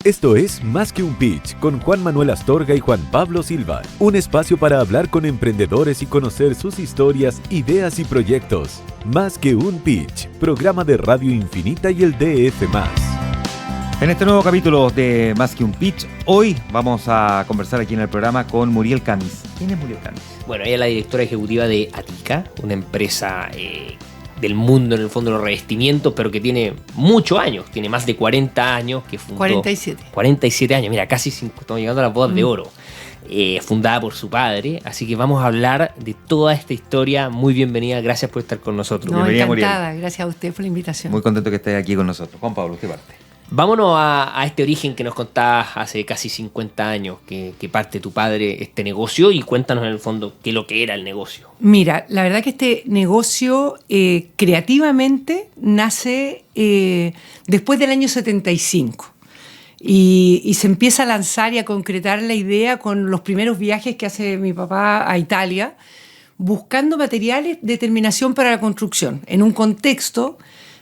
Esto es Más que un Pitch con Juan Manuel Astorga y Juan Pablo Silva. Un espacio para hablar con emprendedores y conocer sus historias, ideas y proyectos. Más que un Pitch, programa de Radio Infinita y el DF+. En este nuevo capítulo de Más que un Pitch, hoy vamos a conversar aquí en el programa con Muriel Camis. ¿Quién es Muriel Camis? Bueno, ella es la directora ejecutiva de Atica, una empresa del mundo, en el fondo, de los revestimientos, pero que tiene muchos años, tiene más de 40 años que fundó. 47 años, mira, casi estamos llegando a las bodas de oro. Fundada por su padre, así que vamos a hablar de toda esta historia. Muy bienvenida, gracias por estar con nosotros. No, Bienvenida, encantada, Muriel. gracias a usted por la invitación. Muy contento que estés aquí con nosotros. Juan Pablo, ¿qué parte? Vámonos a este origen que nos contabas hace casi 50 años, que parte tu padre este negocio, y cuéntanos en el fondo qué es lo que era el negocio. Mira, la verdad que este negocio creativamente nace después del año 75 y se empieza a lanzar y a concretar la idea con los primeros viajes que hace mi papá a Italia, buscando materiales de terminación para la construcción, en un contexto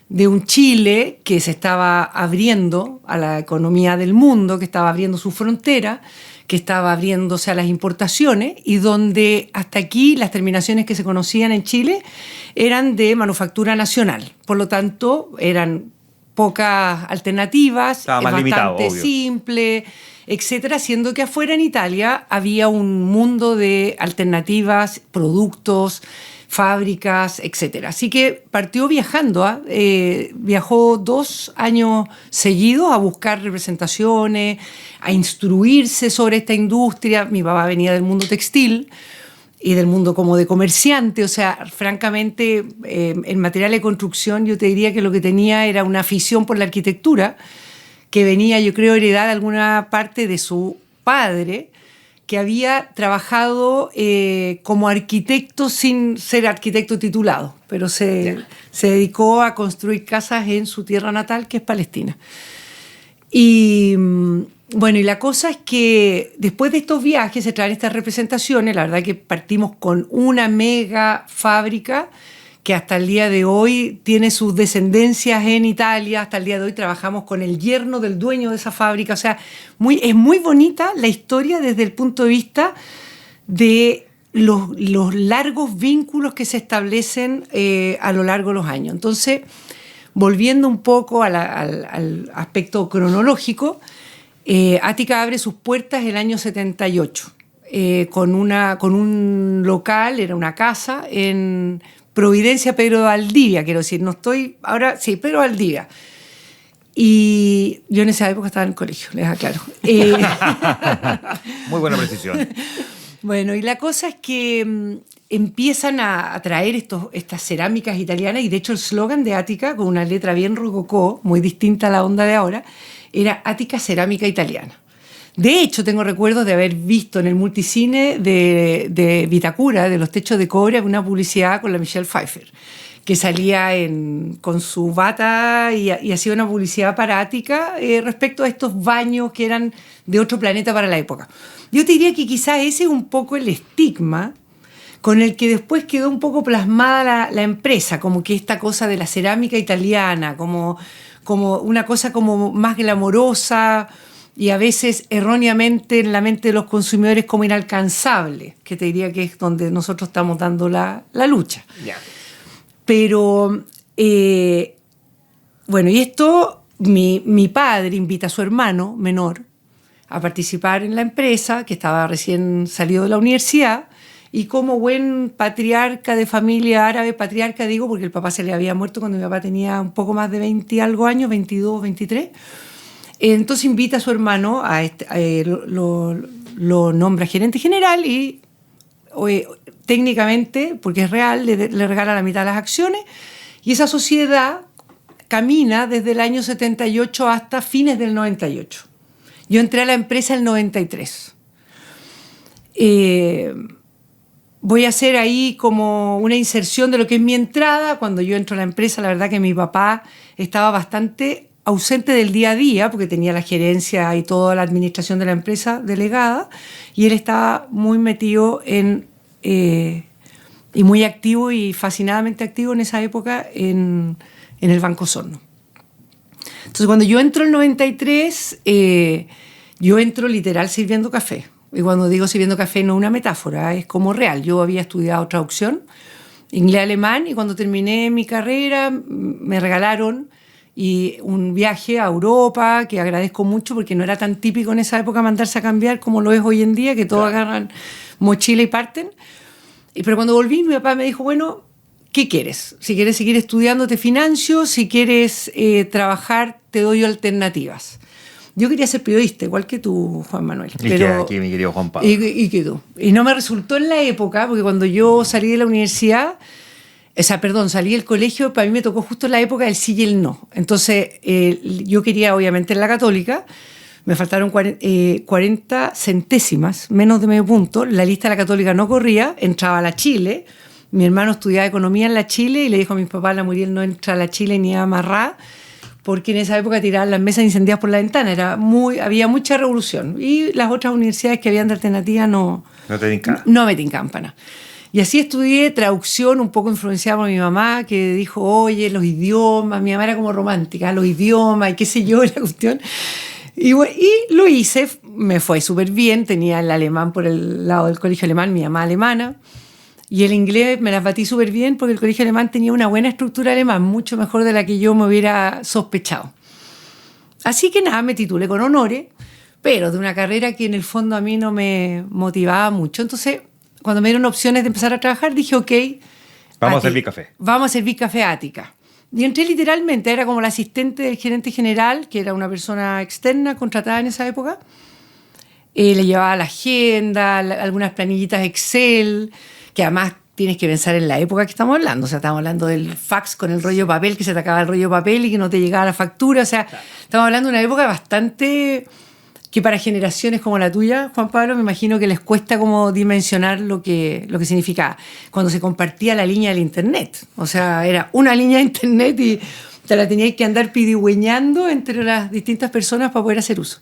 de un Chile que se estaba abriendo a la economía del mundo, que estaba abriendo su frontera, que estaba abriéndose a las importaciones, y donde hasta aquí las terminaciones que se conocían en Chile eran de manufactura nacional. Por lo tanto, eran pocas alternativas, Estaba más limitado, bastante obvio. simple, etcétera, siendo que afuera en Italia había un mundo de alternativas, productos, fábricas, etcétera. Así que partió viajando, viajó 2 años seguidos a buscar representaciones, a instruirse sobre esta industria. Mi papá venía del mundo textil y del mundo como de comerciante, o sea, francamente, en material de construcción yo te diría que lo que tenía era una afición por la arquitectura, que venía, yo creo, heredada de alguna parte de su padre, que había trabajado como arquitecto sin ser arquitecto titulado, pero se dedicó a construir casas en su tierra natal, que es Palestina. Y bueno, y la cosa es que después de estos viajes se traen estas representaciones. La verdad que partimos con una mega fábrica que hasta el día de hoy tiene sus descendencias en Italia. Hasta el día de hoy trabajamos con el yerno del dueño de esa fábrica. O sea, es muy bonita la historia desde el punto de vista de los largos vínculos que se establecen a lo largo de los años. Entonces, volviendo un poco al aspecto cronológico, Atica abre sus puertas el año 78 con un local, era una casa en Providencia, Pedro de Valdivia, quiero decir, no estoy ahora, sí, Pedro de Valdivia. Y yo en esa época estaba en el colegio, les aclaro. Muy buena precisión. Bueno, y la cosa es que empiezan a traer estas cerámicas italianas, y de hecho el eslogan de Atica, con una letra bien rococó, muy distinta a la onda de ahora, era Atica Cerámica Italiana. De hecho, tengo recuerdos de haber visto en el multicine de Vitacura, de los techos de cobre, una publicidad con la Michelle Pfeiffer, que salía con su bata y hacía una publicidad para Atica respecto a estos baños que eran de otro planeta para la época. Yo te diría que quizás ese es un poco el estigma con el que después quedó un poco plasmada la empresa, como que esta cosa de la cerámica italiana, como una cosa como más glamorosa, y a veces erróneamente en la mente de los consumidores como inalcanzable, que te diría que es donde nosotros estamos dando la lucha. Ya. Pero, bueno, y esto, mi padre invita a su hermano menor a participar en la empresa, que estaba recién salido de la universidad, y como buen patriarca de familia árabe, patriarca digo porque el papá se le había muerto cuando mi papá tenía un poco más de 20 y algo años, 22, 23, entonces invita a su hermano, lo nombra gerente general y técnicamente, porque es real, le regala la mitad de las acciones, y esa sociedad camina desde el año 78 hasta fines del 98. Yo entré a la empresa en el 93. Voy a hacer ahí como una inserción de lo que es mi entrada. Cuando yo entro a la empresa, la verdad que mi papá estaba bastante ausente del día a día, porque tenía la gerencia y toda la administración de la empresa delegada, y él estaba muy metido y muy activo y fascinadamente activo en esa época en el Banco Osorno. Entonces, cuando yo entro en el 93, yo entro literal sirviendo café. Y cuando digo sirviendo café no es una metáfora, es como real. Yo había estudiado traducción, inglés-alemán, y cuando terminé mi carrera me regalaron un viaje a Europa, que agradezco mucho porque no era tan típico en esa época mandarse a cambiar como lo es hoy en día, que todos agarran mochila y parten. Pero cuando volví, mi papá me dijo, bueno, ¿qué quieres? Si quieres seguir estudiando, te financio. Si quieres trabajar, te doy alternativas. Yo quería ser periodista, igual que tú, Juan Manuel. Y que aquí, mi querido Juan Pablo. Y que tú. Y no me resultó en la época, porque cuando yo salí de la universidad, salí del colegio, para mí me tocó justo la época del sí y el no. Entonces, yo quería, obviamente, en la Católica. Me faltaron 40 centésimas, menos de medio punto. La lista de la Católica no corría, entraba a la Chile. Mi hermano estudiaba economía en la Chile y le dijo a mis papás, la Muriel no entra a la Chile ni a amarrar, porque en esa época tiraban las mesas incendiadas por la ventana. Había mucha revolución. Y las otras universidades que habían de alternativa no me tincampana. Y así estudié traducción, un poco influenciada por mi mamá, que dijo, oye, los idiomas. Mi mamá era como romántica, los idiomas y qué sé yo, la cuestión. Y lo hice, me fue súper bien. Tenía el alemán por el lado del colegio alemán, mi mamá alemana. Y el inglés me las batí súper bien porque el colegio alemán tenía una buena estructura alemán, mucho mejor de la que yo me hubiera sospechado. Así que nada, me titulé con honores, pero de una carrera que en el fondo a mí no me motivaba mucho. Entonces, cuando me dieron opciones de empezar a trabajar, dije, ok, vamos a servir café. Vamos a servir café a Ática. Y entré literalmente, era como la asistente del gerente general, que era una persona externa contratada en esa época. Le llevaba la agenda, algunas planillitas Excel, que además tienes que pensar en la época que estamos hablando. O sea, estamos hablando del fax con el rollo de papel, que se te acaba el rollo de papel y que no te llegaba la factura. O sea, estamos hablando de una época bastante que para generaciones como la tuya, Juan Pablo, me imagino que les cuesta como dimensionar lo que significaba. Cuando se compartía la línea del internet. O sea, era una línea de internet y te la tenías que andar pidigüeñando entre las distintas personas para poder hacer uso.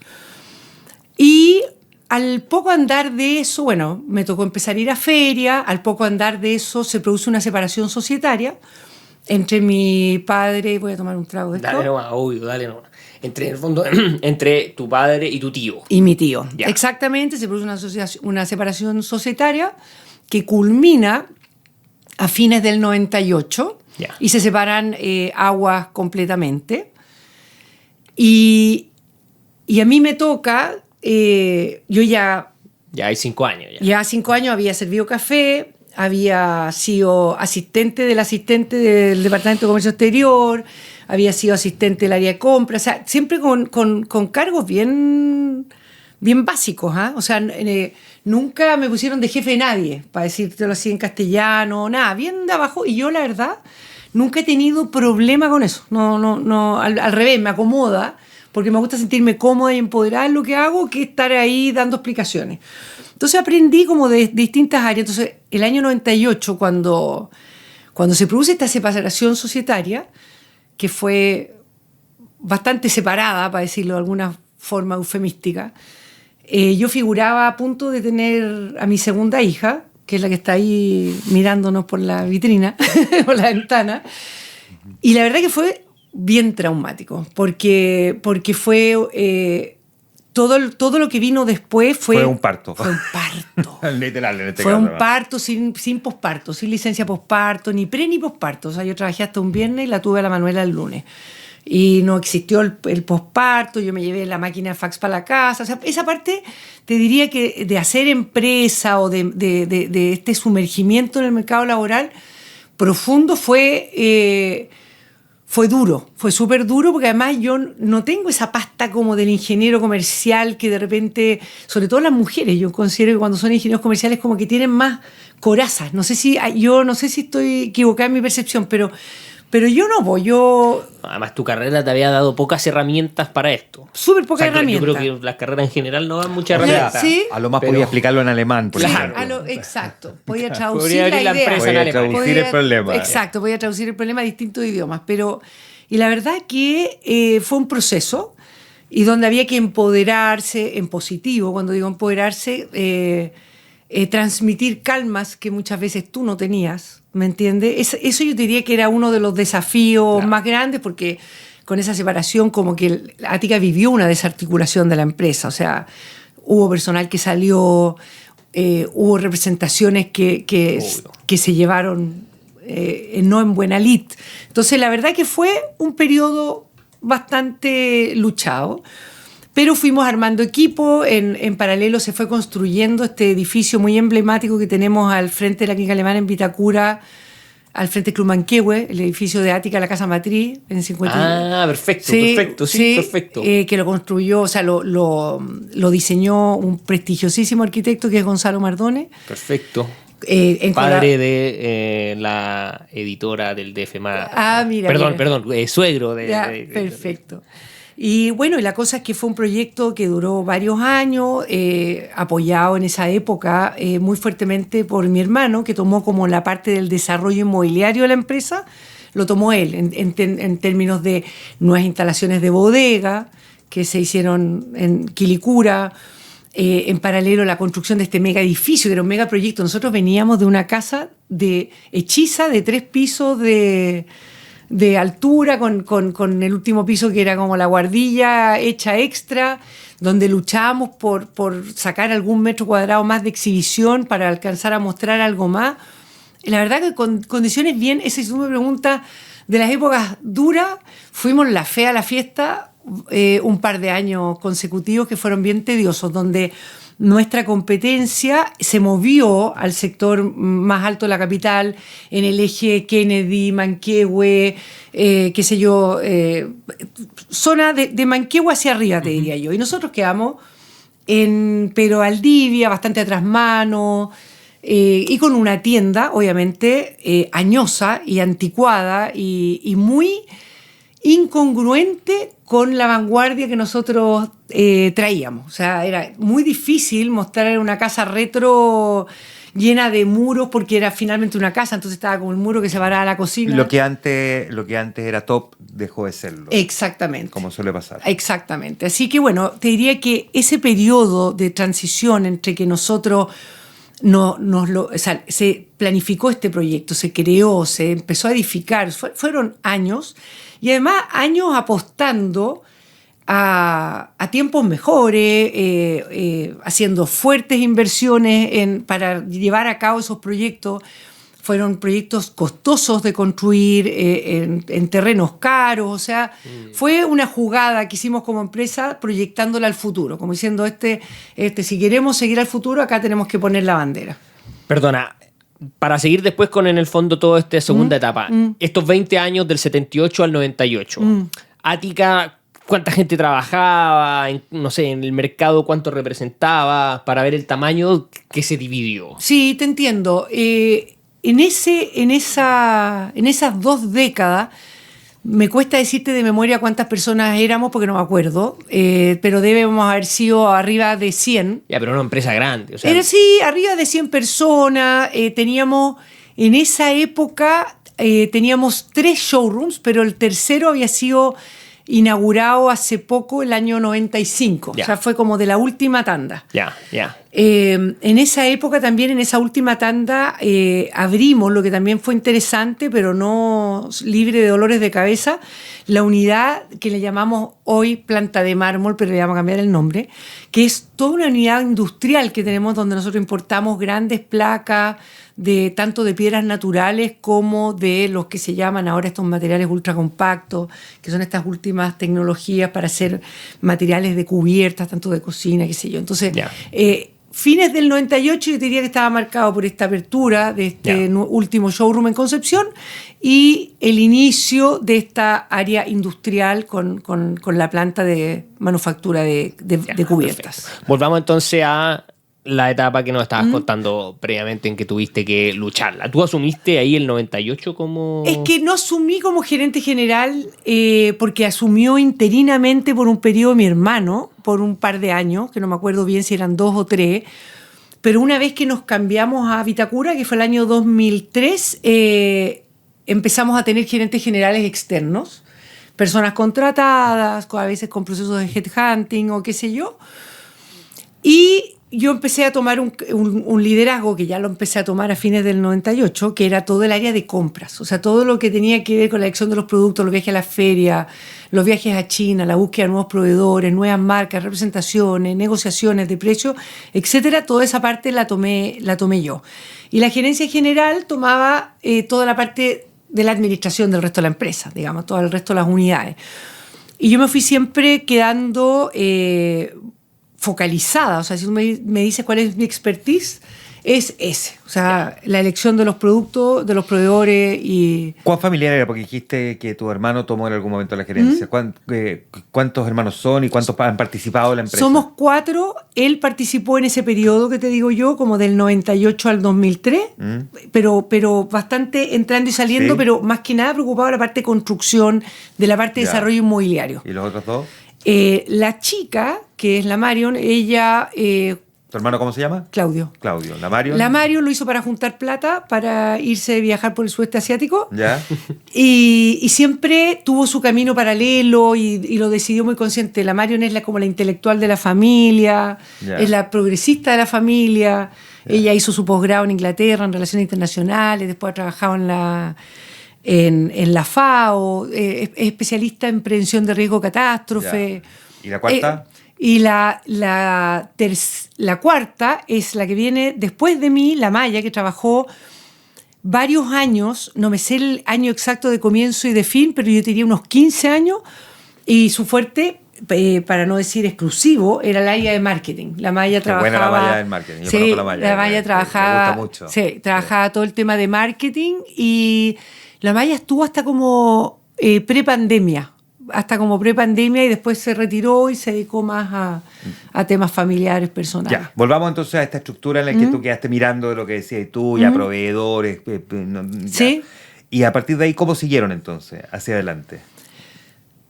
Y al poco andar de eso, bueno, me tocó empezar a ir a feria. Al poco andar de eso se produce una separación societaria entre mi padre... Voy a tomar un trago de esto. Dale nomás, obvio, dale nomás. En el fondo, entre tu padre y tu tío. Y mi tío. Ya. Exactamente, se produce una separación societaria que culmina a fines del 98 Ya. y se separan aguas completamente. Y a mí me toca... yo ya hay 5 años. Ya 5 años había servido café, había sido asistente del Departamento de Comercio Exterior, había sido asistente del área de compra, o sea, siempre con cargos bien básicos, ¿eh? O sea, nunca me pusieron de jefe de nadie, para decírtelo así en castellano, nada, bien de abajo. Y yo, la verdad, nunca he tenido problema con eso. No, al revés, me acomoda, porque me gusta sentirme cómoda y empoderada en lo que hago, que estar ahí dando explicaciones. Entonces aprendí como de distintas áreas. Entonces, el año 98, cuando se produce esta separación societaria, que fue bastante separada, para decirlo de alguna forma eufemística, yo figuraba a punto de tener a mi segunda hija, que es la que está ahí mirándonos por la vitrina, por la ventana, y la verdad que fue bien traumático, porque fue... Todo lo que vino después fue un parto. Fue un parto. Literal, en este fue caso. Un parto sin posparto, sin licencia posparto, ni pre ni posparto. O sea, yo trabajé hasta un viernes y la tuve a la Manuela el lunes. Y no existió el posparto, yo me llevé la máquina de fax para la casa. O sea, esa parte te diría que de hacer empresa o de este sumergimiento en el mercado laboral profundo fue duro, fue súper duro, porque además yo no tengo esa pasta como del ingeniero comercial que de repente, sobre todo las mujeres, yo considero que cuando son ingenieros comerciales como que tienen más corazas. No sé si estoy equivocada en mi percepción, pero yo no voy, Además, tu carrera te había dado pocas herramientas para esto. Súper pocas herramientas. Yo creo que las carreras en general no dan muchas herramientas. Sí, a lo más podía explicarlo en alemán, por Claro. ejemplo. Exacto, podía traducir Podría abrir la idea. empresa en Alemania. Traducir el problema. Exacto, podía traducir el problema a distintos idiomas. Y la verdad que fue un proceso y donde había que empoderarse en positivo. Cuando digo empoderarse, transmitir calmas que muchas veces tú no tenías, ¿me entiendes? Eso yo diría que era uno de los desafíos más grandes, porque con esa separación, como que Ática vivió una desarticulación de la empresa. O sea, hubo personal que salió, hubo representaciones que se llevaron no en buena lid. Entonces, la verdad que fue un periodo bastante luchado. Pero fuimos armando equipo, en paralelo se fue construyendo este edificio muy emblemático que tenemos al frente de la Clínica Alemana en Vitacura, al frente de Club Manquehue, el edificio de Ática, la Casa Matriz, en 50. Ah, perfecto, sí, perfecto, sí, perfecto. Que lo construyó, o sea, lo diseñó un prestigiosísimo arquitecto que es Gonzalo Mardone. Perfecto. Padre de la editora del DF+. Mira. Perdón, suegro perfecto. Y bueno, y la cosa es que fue un proyecto que duró varios años, apoyado en esa época muy fuertemente por mi hermano, que tomó como la parte del desarrollo inmobiliario de la empresa, lo tomó él en términos de nuevas instalaciones de bodega que se hicieron en Quilicura, en paralelo la construcción de este mega edificio, que era un mega proyecto. Nosotros veníamos de una casa de hechiza de 3 pisos de altura, con el último piso que era como la guardilla hecha extra, donde luchábamos por sacar algún metro cuadrado más de exhibición para alcanzar a mostrar algo más. Y la verdad que con condiciones bien, esa es una pregunta de las épocas duras, fuimos la fe a la fiesta un par de años consecutivos que fueron bien tediosos, donde nuestra competencia se movió al sector más alto de la capital, en el eje Kennedy, Manquehue, qué sé yo, zona de Manquehue hacia arriba, te diría yo. Y nosotros quedamos en Pedro Valdivia, bastante atrás mano, y con una tienda, obviamente, añosa y anticuada y muy incongruente con la vanguardia que nosotros traíamos. O sea, era muy difícil mostrar una casa retro llena de muros, porque era finalmente una casa, entonces estaba como el muro que separaba la cocina. Lo que antes era top dejó de serlo. Exactamente. Como suele pasar. Exactamente. Así que bueno, te diría que ese periodo de transición entre que nosotros se planificó este proyecto, se creó, se empezó a edificar, fueron años, y además años apostando a tiempos mejores, haciendo fuertes inversiones para llevar a cabo esos proyectos. Fueron proyectos costosos de construir en terrenos caros, o sea, fue una jugada que hicimos como empresa proyectándola al futuro, como diciendo, si queremos seguir al futuro, acá tenemos que poner la bandera. Perdona, para seguir después con en el fondo toda esta segunda etapa, estos 20 años del 78 al 98, Ática, ¿cuánta gente trabajaba? No sé, en el mercado, ¿cuánto representaba? Para ver el tamaño que se dividió. Sí, te entiendo. En esas 2 décadas, me cuesta decirte de memoria cuántas personas éramos porque no me acuerdo, pero debemos haber sido arriba de 100. Ya, pero una empresa grande. O sea. Era, sí, arriba de 100 personas. Teníamos, en esa época, teníamos 3 showrooms, pero el tercero había sido inaugurado hace poco, el año 95. Ya. O sea, fue como de la última tanda. Ya. En esa época también, en esa última tanda, abrimos, lo que también fue interesante, pero no libre de dolores de cabeza, la unidad que le llamamos hoy planta de mármol, pero le vamos a cambiar el nombre, que es toda una unidad industrial que tenemos donde nosotros importamos grandes placas, tanto de piedras naturales como de los que se llaman ahora estos materiales ultracompactos, que son estas últimas tecnologías para hacer materiales de cubiertas, tanto de cocina, qué sé yo. Entonces, fines del 98 yo diría que estaba marcado por esta apertura de este último showroom en Concepción y el inicio de esta área industrial con la planta de manufactura de cubiertas. Perfecto. Volvamos entonces a la etapa que nos estabas contando previamente en que tuviste que lucharla. ¿Tú asumiste ahí el 98 como...? Es que no asumí como gerente general porque asumió interinamente por un periodo mi hermano, por un par de años, que no me acuerdo bien si eran 2 o 3, pero una vez que nos cambiamos a Vitacura, que fue el año 2003, empezamos a tener gerentes generales externos, personas contratadas, a veces con procesos de headhunting o qué sé yo. Y yo empecé a tomar un liderazgo, que ya lo empecé a tomar a fines del 98, que era todo el área de compras. O sea, todo lo que tenía que ver con la elección de los productos, los viajes a la feria, los viajes a China, la búsqueda de nuevos proveedores, nuevas marcas, representaciones, negociaciones de precios, etcétera. Toda esa parte la tomé yo. Y la gerencia general tomaba toda la parte de la administración del resto de la empresa, digamos, todo el resto de las unidades. Y yo me fui siempre quedando focalizada. O sea, si tú me dices cuál es mi expertise, es ese. O sea, la elección de los productos, de los proveedores y... ¿Cuán familiar era? Porque dijiste que tu hermano tomó en algún momento la gerencia. ¿Cuántos hermanos son y cuántos han participado en la empresa? Somos 4. Él participó en ese periodo que te digo yo, como del 98 al 2003, pero bastante entrando y saliendo, pero más que nada preocupado de la parte de construcción, de la parte de desarrollo inmobiliario. ¿Y los otros 2? La chica, que es la Marion, ella... ¿Tu hermano cómo se llama? Claudio. ¿La Marion? La Marion lo hizo para juntar plata, para irse a viajar por el sudeste asiático. ¿Ya? Y siempre tuvo su camino paralelo y lo decidió muy consciente. La Marion es como la intelectual de la familia, es la progresista de la familia. Ella hizo su posgrado en Inglaterra, en Relaciones Internacionales, después ha trabajado en la FAO, es especialista en prevención de riesgo de catástrofe. ¿Y la cuarta? Y la cuarta es la que viene después de mí, la Maya, que trabajó varios años, no me sé el año exacto de comienzo y de fin, pero yo tenía unos 15 años, y su fuerte, para no decir exclusivo, era el área de marketing. La Maya trabajaba... Buena la Maya del marketing, yo conozco la Maya. La Maya trabajaba... Me gusta mucho. Sí, trabajaba todo el tema de marketing, y la Maya estuvo hasta como prepandemia, y después se retiró y se dedicó más a temas familiares, personales. Ya, volvamos entonces a esta estructura en la que tú quedaste mirando de lo que decías tú, ya proveedores. Sí. Y a partir de ahí, ¿cómo siguieron entonces hacia adelante?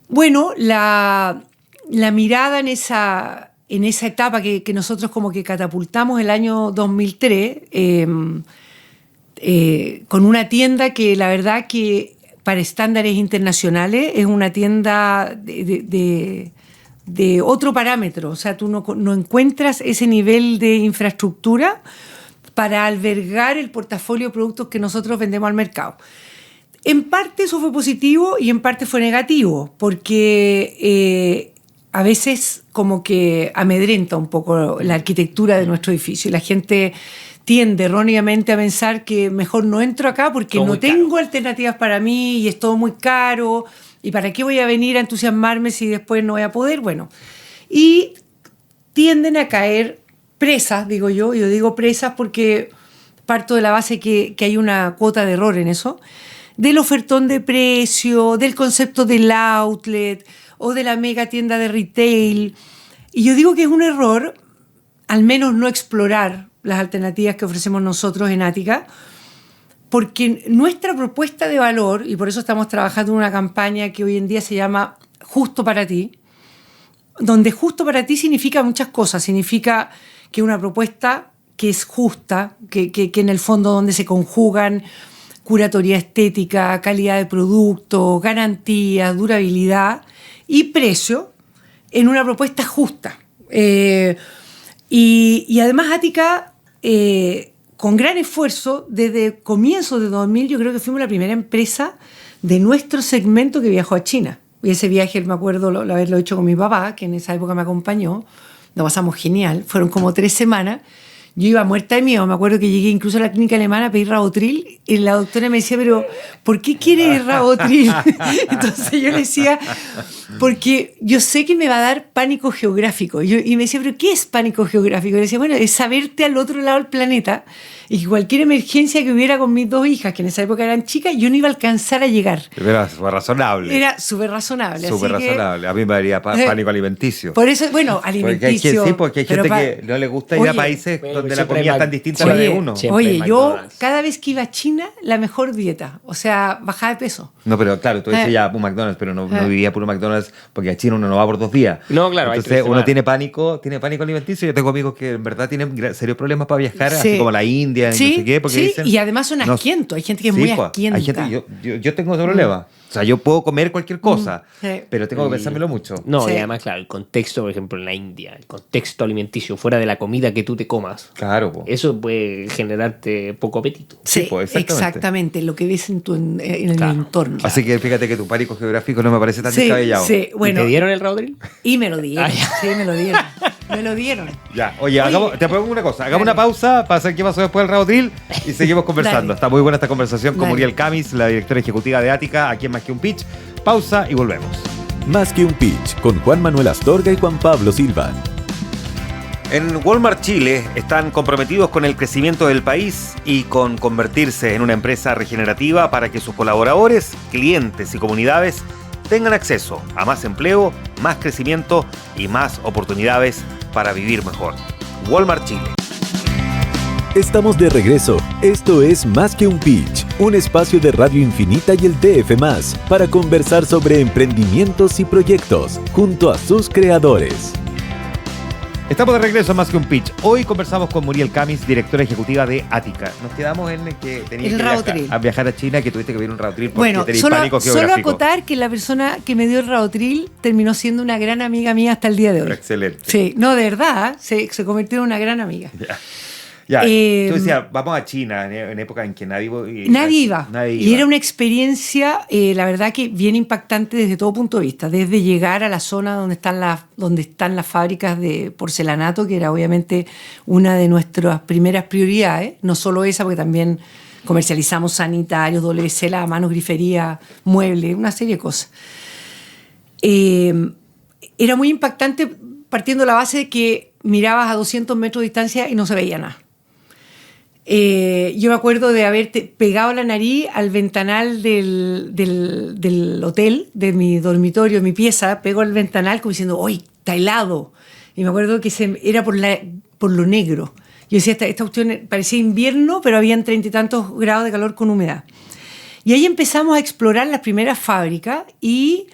Bueno, la mirada en esa etapa que nosotros como que catapultamos el año 2003, con una tienda que la verdad que para estándares internacionales es una tienda de otro parámetro. O sea, tú no encuentras ese nivel de infraestructura para albergar el portafolio de productos que nosotros vendemos al mercado. En parte eso fue positivo y en parte fue negativo, porque a veces como que amedrenta un poco la arquitectura de nuestro edificio. Y la gente tiende erróneamente a pensar que mejor no entro acá porque no tengo alternativas para mí y es todo muy caro, y para qué voy a venir a entusiasmarme si después no voy a poder. Bueno, y tienden a caer presas, digo yo digo presas porque parto de la base que hay una cuota de error en eso, del ofertón de precio, del concepto del outlet o de la mega tienda de retail. Y yo digo que es un error al menos no explorar las alternativas que ofrecemos nosotros en Ática, porque nuestra propuesta de valor, y por eso estamos trabajando en una campaña que hoy en día se llama Justo para ti, donde justo para ti significa muchas cosas. Significa que una propuesta que es justa, que en el fondo donde se conjugan curatoría estética, calidad de producto, garantía, durabilidad y precio en una propuesta justa. Y además Ática, con gran esfuerzo, desde comienzos de 2000, yo creo que fuimos la primera empresa de nuestro segmento que viajó a China. Y ese viaje, me acuerdo haberlo hecho con mi papá, que en esa época me acompañó. Lo pasamos genial, fueron como 3 semanas. Yo iba muerta de miedo, me acuerdo que llegué incluso a la clínica alemana a pedir Rabotril y la doctora me decía, pero ¿por qué quieres Rabotril? Entonces yo le decía, porque yo sé que me va a dar pánico geográfico. Y me decía, ¿pero qué es pánico geográfico? Y le decía, bueno, es saberte al otro lado del planeta y que cualquier emergencia que hubiera con mis 2 hijas, que en esa época eran chicas, yo no iba a alcanzar a llegar. Era súper razonable. Era súper razonable. Súper razonable. A mí me daría pánico alimenticio. Por eso, bueno, alimenticio. Porque hay gente que no le gusta ir a países donde la comida es tan distinta a la de uno. Oye, yo cada vez que iba a China, la mejor dieta. O sea, bajaba de peso. No, pero claro, tú decías ya un McDonald's, pero no vivía por un McDonald's porque a China uno no va por 2 días. No, claro. Entonces uno tiene pánico alimenticio. Yo tengo amigos que en verdad tienen serios problemas para viajar, así como la India, no sé qué, porque dicen, y además son asquientos. Hay gente que es muy asquienta. Yo tengo ese problema. O sea, yo puedo comer cualquier cosa, pero tengo que pensármelo mucho. No, y además, claro, el contexto, por ejemplo, en la India, el contexto alimenticio fuera de la comida que tú te comas. Claro, po. Eso puede generarte poco apetito. Sí, pues, exactamente, lo que ves en el entorno. Así que fíjate que tu pánico geográfico no me parece tan descabellado. Sí, bueno. ¿Y te dieron el Raudril? Y me lo dieron, sí, me lo dieron. Me lo dieron. Ya, oye, te propongo una cosa. Hagamos una pausa para saber qué pasó después del Raudril y seguimos conversando. Está muy buena esta conversación con Muriel Camis, la directora ejecutiva de Ática, aquí en Más que un Pitch. Pausa y volvemos. Más que un pitch, con Juan Manuel Astorga y Juan Pablo Silva. En Walmart Chile están comprometidos con el crecimiento del país y con convertirse en una empresa regenerativa para que sus colaboradores, clientes y comunidades tengan acceso a más empleo, más crecimiento y más oportunidades para vivir mejor. Walmart Chile. Estamos de regreso. Esto es Más que un pitch, un espacio de Radio Infinita y el DF+, para conversar sobre emprendimientos y proyectos, junto a sus creadores. Estamos de regreso a Más que un Pitch. Hoy conversamos con Muriel Camis, directora ejecutiva de Ática. Nos quedamos en el que tenías que viajar a China, que tuviste que ver un Raudril porque tenías pánico geográfico. Solo acotar que la persona que me dio el Raudril terminó siendo una gran amiga mía hasta el día de hoy. Excelente. Sí, no, de verdad, se convirtió en una gran amiga. Ya, tú decías, vamos a China en época en que nadie iba. Y era una experiencia, la verdad que bien impactante desde todo punto de vista. Desde llegar a la zona donde están las fábricas de porcelanato, que era obviamente una de nuestras primeras prioridades. No solo esa, porque también comercializamos sanitarios, WC, lavamanos, grifería, muebles, una serie de cosas. Era muy impactante partiendo de la base de que mirabas a 200 metros de distancia y no se veía nada. Yo me acuerdo de haberte pegado la nariz al ventanal del hotel, de mi dormitorio, mi pieza, pegó el ventanal como diciendo, ¡uy, está helado! Y me acuerdo que era por lo negro. Yo decía, esta cuestión parecía invierno, pero habían 30 y tantos grados de calor con humedad. Y ahí empezamos a explorar las primeras fábricas y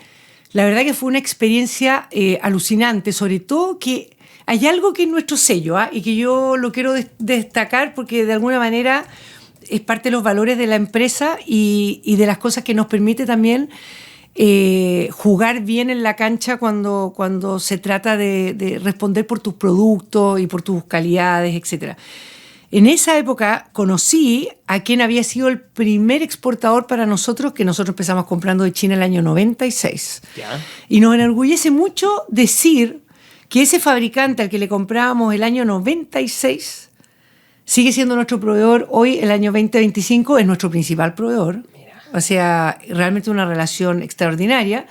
la verdad que fue una experiencia alucinante, sobre todo que hay algo que es nuestro sello, y que yo lo quiero destacar porque de alguna manera es parte de los valores de la empresa y de las cosas que nos permite también jugar bien en la cancha cuando se trata de responder por tus productos y por tus calidades, etc. En esa época conocí a quien había sido el primer exportador para nosotros, que nosotros empezamos comprando de China en el año 96. ¿Ya? Y nos enorgullece mucho decir que ese fabricante al que le comprábamos el año 96 sigue siendo nuestro proveedor hoy, el año 2025, es nuestro principal proveedor. Mira. O sea, realmente una relación extraordinaria.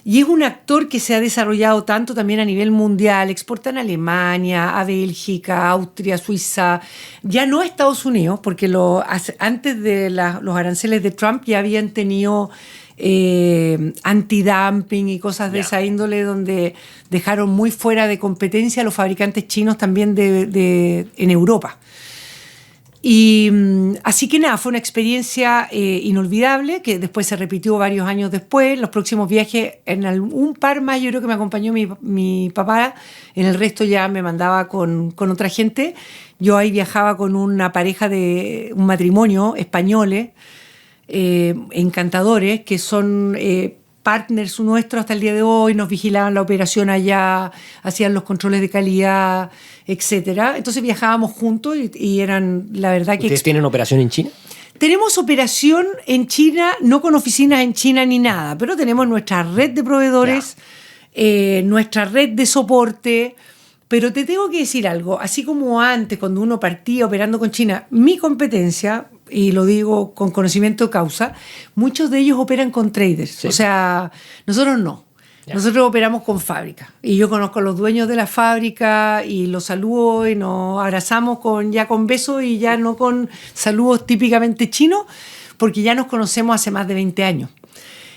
Y es un actor que se ha desarrollado tanto también a nivel mundial, exporta en Alemania, a Bélgica, Austria, Suiza, ya no a Estados Unidos, porque antes de los aranceles de Trump ya habían tenido antidumping y cosas de esa índole, donde dejaron muy fuera de competencia a los fabricantes chinos también en Europa. Y así que nada, fue una experiencia inolvidable que después se repitió varios años después. Los próximos viajes, en un par más yo creo que me acompañó mi papá, en el resto ya me mandaba con otra gente. Yo ahí viajaba con una pareja de un matrimonio españoles, encantadores, que son partners nuestros hasta el día de hoy, nos vigilaban la operación allá, hacían los controles de calidad, etcétera. Entonces viajábamos juntos y eran, la verdad que... ¿Ustedes tienen operación en China? Tenemos operación en China, no con oficinas en China ni nada, pero tenemos nuestra red de proveedores, nuestra red de soporte. Pero te tengo que decir algo, así como antes, cuando uno partía operando con China, mi competencia, y lo digo con conocimiento de causa, muchos de ellos operan con traders. Sí. O sea, nosotros no. Ya. Nosotros operamos con fábricas. Y yo conozco a los dueños de la fábrica y los saludo y nos abrazamos ya con besos y ya no con saludos típicamente chinos, porque ya nos conocemos hace más de 20 años.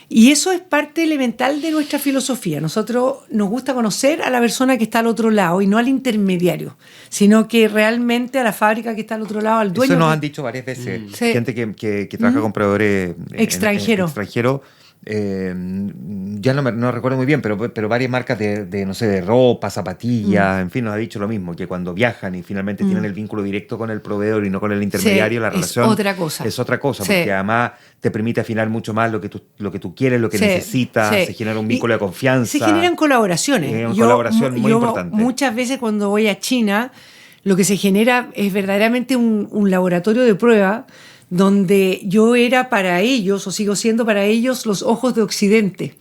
Y eso es parte elemental de nuestra filosofía. Nosotros nos gusta conocer a la persona que está al otro lado y no al intermediario, sino que realmente a la fábrica que está al otro lado, al dueño. Eso nos han dicho varias veces. Gente que trabaja con proveedores extranjeros. ya no recuerdo muy bien, pero varias marcas no sé, de ropa, zapatillas, en fin, nos ha dicho lo mismo, que cuando viajan y finalmente tienen el vínculo directo con el proveedor y no con el intermediario, la relación es otra cosa. Es otra cosa, porque además te permite afinar mucho más lo que tú quieres, lo que necesitas, se genera un vínculo de confianza. Se generan colaboraciones. Colaboración muy importante. Muchas veces cuando voy a China, lo que se genera es verdaderamente un laboratorio de prueba donde yo era para ellos, o sigo siendo para ellos, los ojos de Occidente.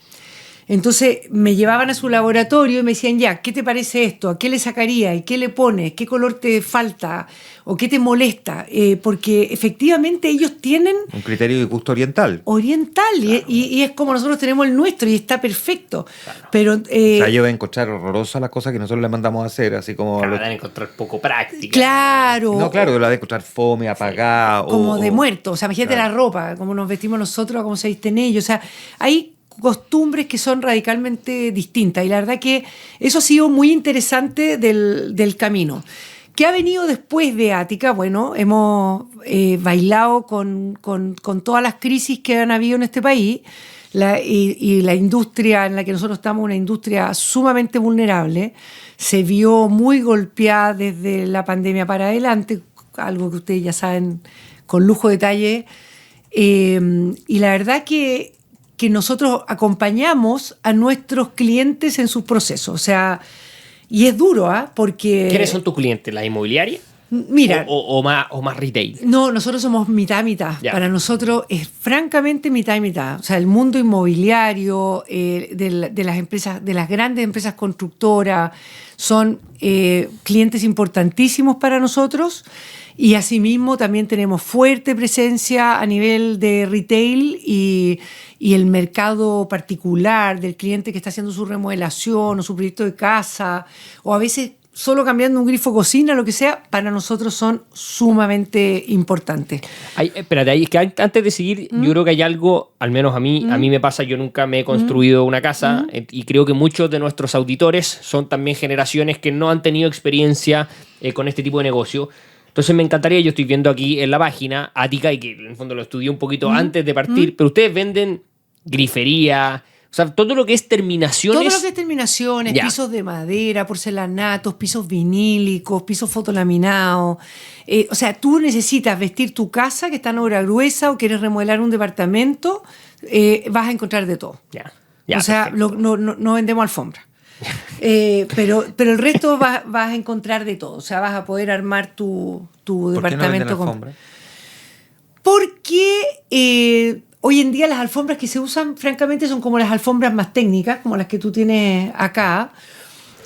Entonces me llevaban a su laboratorio y me decían, ya, ¿qué te parece esto? ¿A qué le sacaría? ¿Y qué le pones? ¿Qué color te falta? ¿O qué te molesta? Porque efectivamente ellos tienen... un criterio de gusto oriental. Oriental, claro. y es como nosotros tenemos el nuestro y está perfecto. Claro. Pero, o sea, ellos van a encontrar horrorosas las cosas que nosotros les mandamos a hacer, así como... Claro, van a encontrar poco práctica. Claro. No, claro, la de encontrar fome, apagada. Como de muerto. O sea, imagínate claro. La ropa, cómo nos vestimos nosotros, cómo se visten ellos. O sea, hay costumbres que son radicalmente distintas y la verdad que eso ha sido muy interesante del camino. ¿Qué ha venido después de Ática? Bueno, hemos bailado con todas las crisis que han habido en este país y la industria en la que nosotros estamos, una industria sumamente vulnerable, se vio muy golpeada desde la pandemia para adelante, algo que ustedes ya saben con lujo de detalle, y la verdad que nosotros acompañamos a nuestros clientes en sus procesos. O sea, y es duro, porque... ¿Quiénes son tus clientes? ¿La inmobiliaria? Mira... ¿O más retail? No, nosotros somos mitad. Ya. Para nosotros es francamente mitad y mitad. O sea, el mundo inmobiliario, de las empresas, de las grandes empresas constructoras, son clientes importantísimos para nosotros. Y asimismo también tenemos fuerte presencia a nivel de retail y el mercado particular del cliente que está haciendo su remodelación o su proyecto de casa, o a veces solo cambiando un grifo cocina, lo que sea, para nosotros son sumamente importantes. Espérate, es que antes de seguir, yo creo que hay algo, al menos a mí me pasa, yo nunca me he construido una casa, y creo que muchos de nuestros auditores son también generaciones que no han tenido experiencia con este tipo de negocio. Entonces me encantaría, yo estoy viendo aquí en la página Ática, y que en el fondo lo estudié un poquito antes de partir, pero ustedes venden grifería, o sea, todo lo que es terminaciones. Todo lo que es terminaciones, ya. Pisos de madera, porcelanatos, pisos vinílicos, pisos fotolaminados. O sea, tú necesitas vestir tu casa que está en obra gruesa o quieres remodelar un departamento, vas a encontrar de todo. Ya, o sea, no vendemos alfombra. Pero el resto vas a encontrar de todo. O sea, vas a poder armar tu departamento. ¿Por qué no venden alfombra? Porque hoy en día las alfombras que se usan, francamente, son como las alfombras más técnicas, como las que tú tienes acá.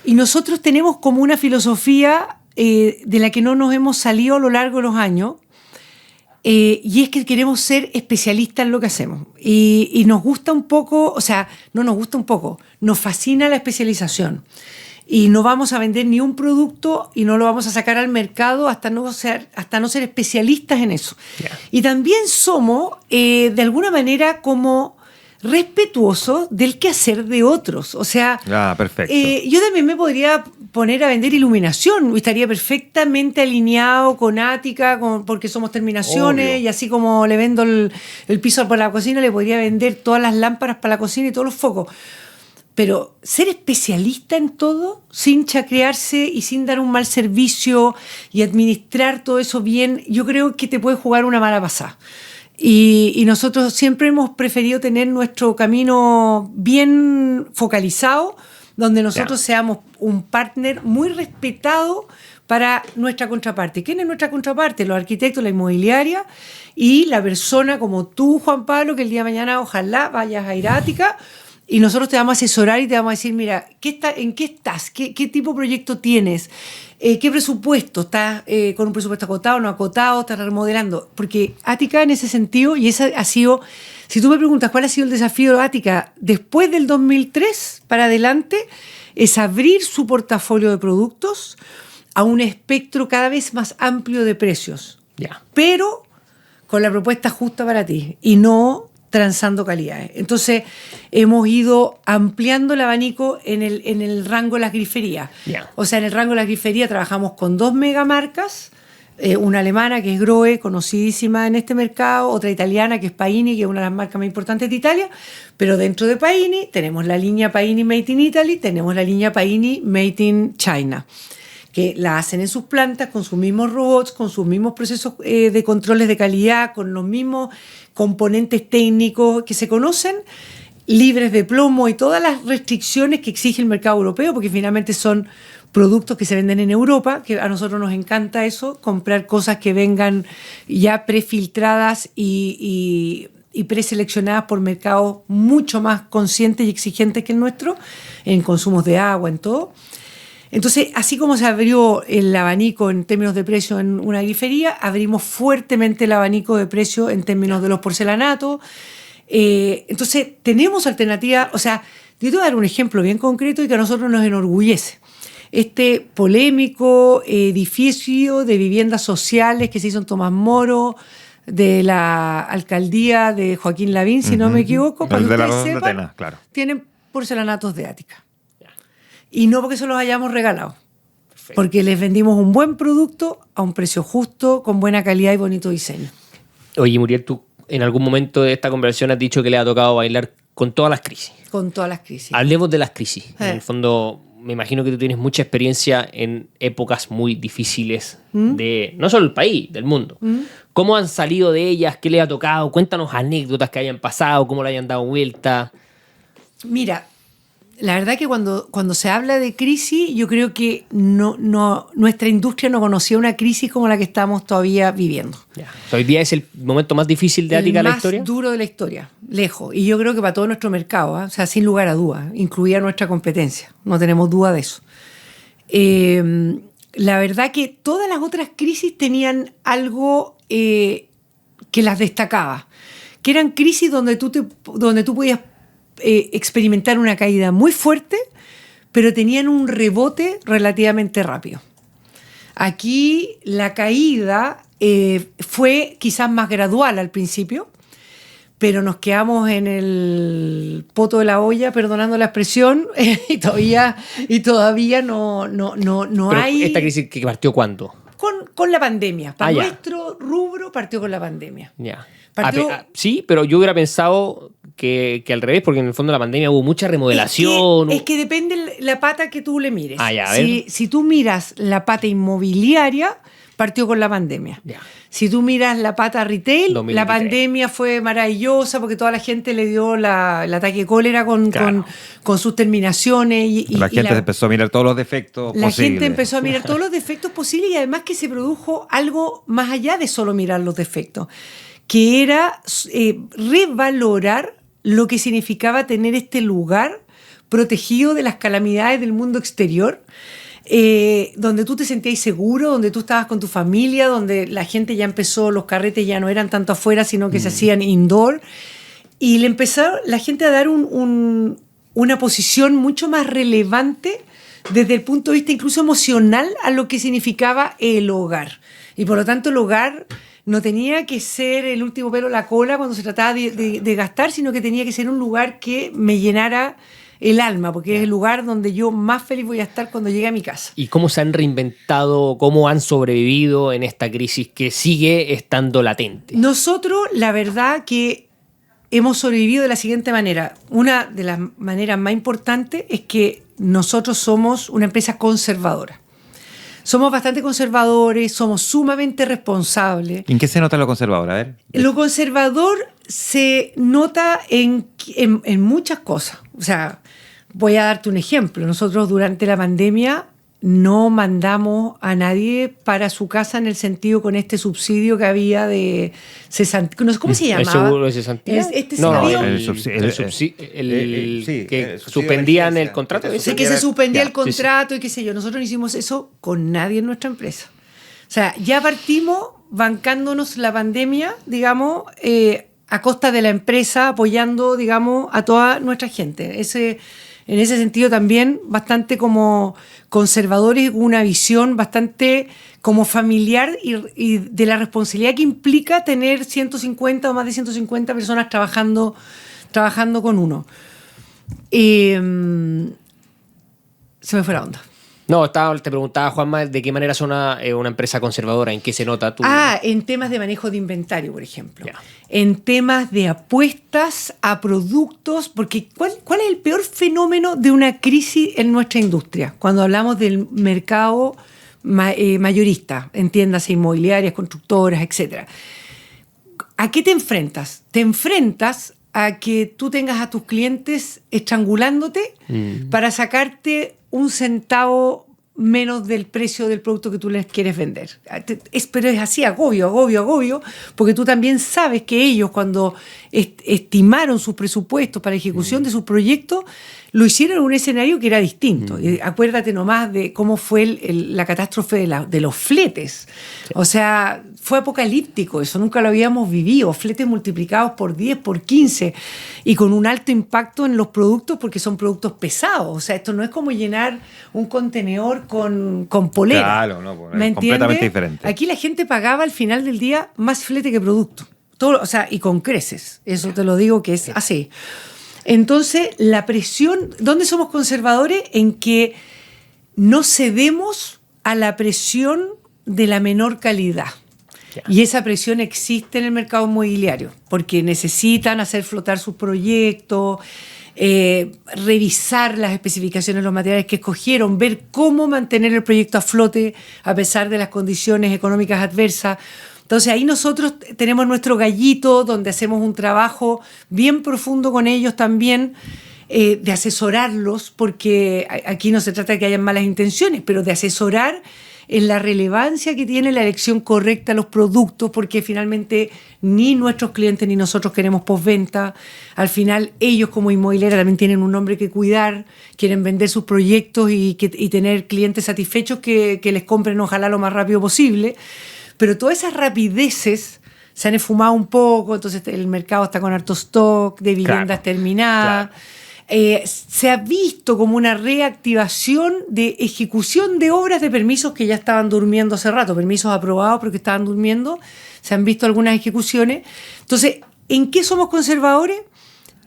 Y nosotros tenemos como una filosofía de la que no nos hemos salido a lo largo de los años. Y es que queremos ser especialistas en lo que hacemos. Y nos gusta un poco, o sea, no nos gusta un poco, nos fascina la especialización. Y no vamos a vender ni un producto y no lo vamos a sacar al mercado hasta no ser especialistas en eso. Yeah. Y también somos, de alguna manera, como respetuosos del quehacer de otros. O sea, perfecto. Yo también me podría poner a vender iluminación, estaría perfectamente alineado con Ática, porque somos terminaciones. Obvio. Y así como le vendo el piso para la cocina, le podría vender todas las lámparas para la cocina y todos los focos. Pero ser especialista en todo, sin chacrearse y sin dar un mal servicio y administrar todo eso bien, yo creo que te puede jugar una mala pasada. Y nosotros siempre hemos preferido tener nuestro camino bien focalizado, donde nosotros seamos un partner muy respetado para nuestra contraparte. ¿Quién es nuestra contraparte? Los arquitectos, la inmobiliaria y la persona como tú, Juan Pablo, que el día de mañana ojalá vayas a ir a Ática y nosotros te vamos a asesorar y te vamos a decir, mira, ¿en qué estás? ¿Qué tipo de proyecto tienes? ¿Qué presupuesto? ¿Estás con un presupuesto acotado, no acotado? ¿Estás remodelando? Porque Ática en ese sentido, y ese ha sido, si tú me preguntas cuál ha sido el desafío de Ática después del 2003 para adelante, es abrir su portafolio de productos a un espectro cada vez más amplio de precios. Yeah. Pero con la propuesta justa para ti y no transando calidades. Entonces, hemos ido ampliando el abanico en el rango de las griferías. Yeah. O sea, en el rango de las griferías trabajamos con 2 megamarcas, una alemana que es Grohe, conocidísima en este mercado, otra italiana que es Paini, que es una de las marcas más importantes de Italia, pero dentro de Paini tenemos la línea Paini Made in Italy, tenemos la línea Paini Made in China, que la hacen en sus plantas con sus mismos robots, con sus mismos procesos de controles de calidad, con los mismos componentes técnicos que se conocen, libres de plomo y todas las restricciones que exige el mercado europeo, porque finalmente son productos que se venden en Europa, que a nosotros nos encanta eso, comprar cosas que vengan ya prefiltradas y preseleccionadas por mercados mucho más conscientes y exigentes que el nuestro, en consumos de agua, en todo. Entonces, así como se abrió el abanico en términos de precio en una grifería, abrimos fuertemente el abanico de precio en términos de los porcelanatos. Entonces, tenemos alternativas. O sea, yo te voy a dar un ejemplo bien concreto y que a nosotros nos enorgullece. Este polémico edificio de viviendas sociales que se hizo en Tomás Moro, de la alcaldía de Joaquín Lavín, si no me equivoco, para que ustedes sepan, claro. Tienen porcelanatos de Ática. Y no porque se los hayamos regalado, porque les vendimos un buen producto a un precio justo, con buena calidad y bonito diseño. Oye, Muriel, tú en algún momento de esta conversación has dicho que le ha tocado bailar con todas las crisis. Con todas las crisis. Hablemos de las crisis. En el fondo, me imagino que tú tienes mucha experiencia en épocas muy difíciles de no solo el país, del mundo. ¿Cómo han salido de ellas? ¿Qué les ha tocado? Cuéntanos anécdotas que hayan pasado, cómo le hayan dado vuelta. Mira, la verdad que cuando se habla de crisis, yo creo que nuestra industria no conocía una crisis como la que estamos todavía viviendo. Ya. O sea, hoy día es el momento más difícil de Ática de la historia. El más duro de la historia, lejos. Y yo creo que para todo nuestro mercado, o sea, sin lugar a dudas, incluida nuestra competencia. No tenemos duda de eso. La verdad que todas las otras crisis tenían algo que las destacaba, que eran crisis donde tú podías experimentar una caída muy fuerte, pero tenían un rebote relativamente rápido. Aquí la caída fue quizás más gradual al principio, pero nos quedamos en el poto de la olla, perdonando la expresión, y todavía no hay... ¿Esta crisis que partió cuándo? Con la pandemia. Para nuestro rubro partió con la pandemia. Ya. Sí, pero yo hubiera pensado que al revés, porque en el fondo de la pandemia hubo mucha remodelación. Es que depende la pata que tú le mires. Ya, a ver. Si tú miras la pata inmobiliaria, partió con la pandemia. Ya. Si tú miras la pata retail, 2023. La pandemia fue maravillosa porque toda la gente le dio el ataque de cólera con sus terminaciones. La gente empezó a mirar todos los defectos posibles. La gente empezó a mirar todos los defectos posibles y además que se produjo algo más allá de solo mirar los defectos, que era revalorar lo que significaba tener este lugar protegido de las calamidades del mundo exterior, donde tú te sentías seguro, donde tú estabas con tu familia, donde la gente ya empezó, los carretes ya no eran tanto afuera, sino que se hacían indoor, y le empezó la gente a dar una posición mucho más relevante desde el punto de vista incluso emocional a lo que significaba el hogar. Y por lo tanto el hogar no tenía que ser el último pelo en la cola cuando se trataba de gastar, sino que tenía que ser un lugar que me llenara el alma, porque es el lugar donde yo más feliz voy a estar cuando llegue a mi casa. ¿Y cómo se han reinventado, cómo han sobrevivido en esta crisis que sigue estando latente? Nosotros, la verdad que hemos sobrevivido de la siguiente manera. Una de las maneras más importantes es que nosotros somos una empresa conservadora. Somos bastante conservadores, somos sumamente responsables. ¿En qué se nota lo conservador? A ver. Lo conservador se nota en muchas cosas. O sea, voy a darte un ejemplo. Nosotros durante la pandemia no mandamos a nadie para su casa en el sentido con este subsidio que había de cesantía. No sé cómo se llamaba. ¿El seguro de cesantía? Que suspendían el contrato. Sí, que se suspendía el contrato y qué sé yo. Nosotros no hicimos eso con nadie en nuestra empresa. O sea, ya partimos bancándonos la pandemia, digamos, a costa de la empresa, apoyando, digamos, a toda nuestra gente. En ese sentido también bastante como conservadores, una visión bastante como familiar y de la responsabilidad que implica tener 150 o más de 150 personas trabajando con uno. Se me fue la onda. No, te preguntaba, Juanma, de qué manera son una empresa conservadora, en qué se nota tú. En temas de manejo de inventario, por ejemplo. Ya. En temas de apuestas a productos, porque ¿cuál es el peor fenómeno de una crisis en nuestra industria? Cuando hablamos del mercado mayorista, en tiendas inmobiliarias, constructoras, etc. ¿A qué te enfrentas? Te enfrentas a que tú tengas a tus clientes estrangulándote para sacarte un centavo menos del precio del producto que tú les quieres vender. Pero es así, agobio, porque tú también sabes que ellos, cuando estimaron sus presupuestos para ejecución de sus proyectos, lo hicieron en un escenario que era distinto. Acuérdate nomás de cómo fue la catástrofe de los fletes. Sí. O sea, fue apocalíptico, eso nunca lo habíamos vivido. Fletes multiplicados por 10, por 15, y con un alto impacto en los productos porque son productos pesados. O sea, esto no es como llenar un contenedor con polera. Claro, no, es completamente diferente. Aquí la gente pagaba al final del día más flete que producto. Todo, o sea, y con creces. Eso te lo digo que es así. Entonces, la presión, ¿dónde somos conservadores? En que no cedemos a la presión de la menor calidad. Ya. Y esa presión existe en el mercado inmobiliario, porque necesitan hacer flotar sus proyectos, revisar las especificaciones de los materiales que escogieron, ver cómo mantener el proyecto a flote a pesar de las condiciones económicas adversas. Entonces ahí nosotros tenemos nuestro gallito donde hacemos un trabajo bien profundo con ellos también, de asesorarlos, porque aquí no se trata de que hayan malas intenciones, pero de asesorar en la relevancia que tiene la elección correcta de los productos, porque finalmente ni nuestros clientes ni nosotros queremos postventa. Al final ellos como inmobiliaria también tienen un nombre que cuidar, quieren vender sus proyectos y tener clientes satisfechos que les compren ojalá lo más rápido posible. Pero todas esas rapideces se han esfumado un poco, entonces el mercado está con harto stock de viviendas terminadas. Claro. Se ha visto como una reactivación de ejecución de obras de permisos que ya estaban durmiendo hace rato, permisos aprobados pero que estaban durmiendo. Se han visto algunas ejecuciones. Entonces, ¿en qué somos conservadores?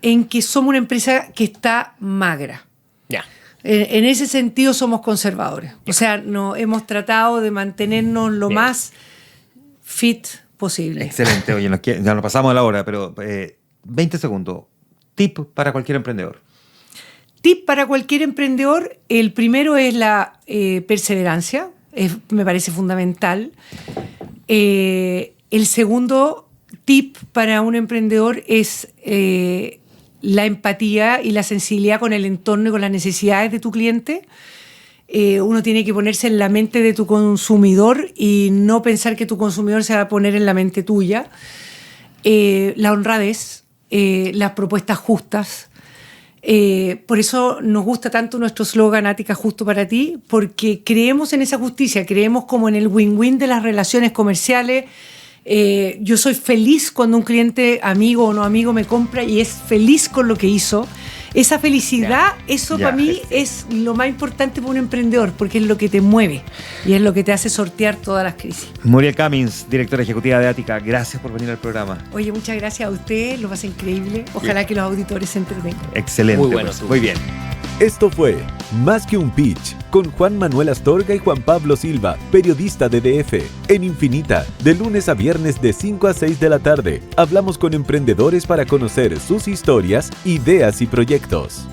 En que somos una empresa que está magra. Ya. En ese sentido somos conservadores. O sea, no, hemos tratado de mantenernos lo más fit posible. Excelente. Oye, ya nos pasamos a la hora, pero 20 segundos. Tip para cualquier emprendedor. Tip para cualquier emprendedor. El primero es la perseverancia. Me parece fundamental. El segundo tip para un emprendedor es la empatía y la sensibilidad con el entorno y con las necesidades de tu cliente. Uno tiene que ponerse en la mente de tu consumidor y no pensar que tu consumidor se va a poner en la mente tuya. La honradez, las propuestas justas. Por eso nos gusta tanto nuestro slogan Ática Justo para ti, porque creemos en esa justicia, creemos como en el win-win de las relaciones comerciales. Yo soy feliz cuando un cliente, amigo o no amigo, me compra y es feliz con lo que hizo. Esa felicidad, eso para mí es lo más importante para un emprendedor, porque es lo que te mueve y es lo que te hace sortear todas las crisis. Muriel Cummings, directora ejecutiva de Ática, gracias por venir al programa. Oye, muchas gracias a usted, lo pasa increíble. Ojalá que los auditores se entretengan. Excelente. Muy bueno. Muy bien. Esto fue Más que un Pitch, con Juan Manuel Astorga y Juan Pablo Silva, periodista de DF, en Infinita, de lunes a viernes de 5 a 6 de la tarde. Hablamos con emprendedores para conocer sus historias, ideas y proyectos.